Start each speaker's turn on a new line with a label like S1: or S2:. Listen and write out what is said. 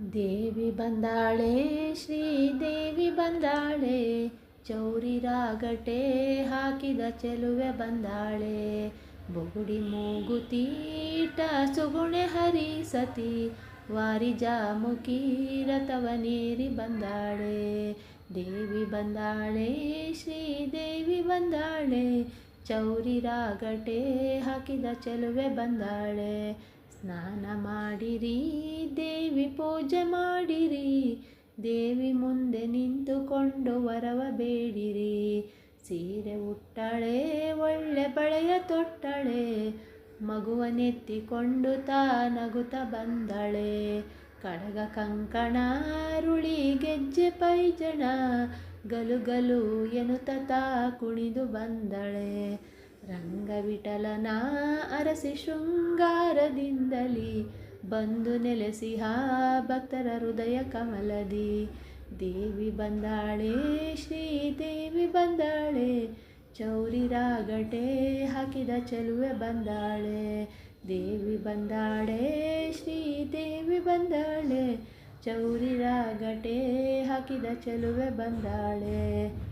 S1: ದೇವಿ ಬಂದಾಳೆ ಶ್ರೀದೇವಿ ಬಂದಾಳೆ, ಚೌರಿ ರಾಗಟೆ ಹಾಕಿದ ಚೆಲುವೆ ಬಂದಾಳೆ. ಬೊಗುಡಿ ಮೂಗುತೀಟ ಸುಗುಣೆ ಹರಿಸತಿ, ವಾರಿ ಜಾಮುಕಿ ರಥವನೇರಿ ಬಂದಾಳೆ. ದೇವಿ ಬಂದಾಳೆ ಶ್ರೀದೇವಿ ಬಂದಾಳೆ, ಚೌರಿ ರಾಗಟೆ ಹಾಕಿದ ಚೆಲುವೆ ಬಂದಾಳೆ. ಸ್ನಾನ ಮಾಡಿರಿ ದೇವಿ ಪೂಜೆ ಮಾಡಿರಿ, ದೇವಿ ಮುಂದೆ ನಿಂತುಕೊಂಡು ವರವ ಬೇಡಿರಿ. ಸೀರೆ ಉಟ್ಟಳೆ ಒಳ್ಳೆ ಬಳೆಯ ತೊಟ್ಟಳೆ, ಮಗುವನೆತ್ತಿಕೊಂಡು ನಗುತ್ತ ಬಂದಳೆ. ಕಡಗ ಕಂಕಣ ರುಳಿ ಗೆಜ್ಜೆ ಪೈಜಣ, ಗಲು ಗಲು ಎನ್ನುತ್ತ ಕುಣಿದು ಬಂದಳೆ. ರಂಗವಿಠಲನ ಅರಸಿ ಶೃಂಗಾರದಿಂದಲಿ, ಬಂದು ನೆಲೆಸಿಹ ಭಕ್ತರ ಹೃದಯ ಕಮಲದಿ. ದೇವಿ ಬಂದಾಳೆ ಶ್ರೀದೇವಿ ಬಂದಾಳೆ, ಚೌರಿ ರಾಗಟೆ ಹಾಕಿದ ಚೆಲುವೆ ಬಂದಾಳೆ. ದೇವಿ ಬಂದಾಳೆ ಶ್ರೀದೇವಿ ಬಂದಾಳೆ, ಚೌರಿ ರಾಗಟೆ ಹಾಕಿದ ಚೆಲುವೆ ಬಂದಾಳೆ.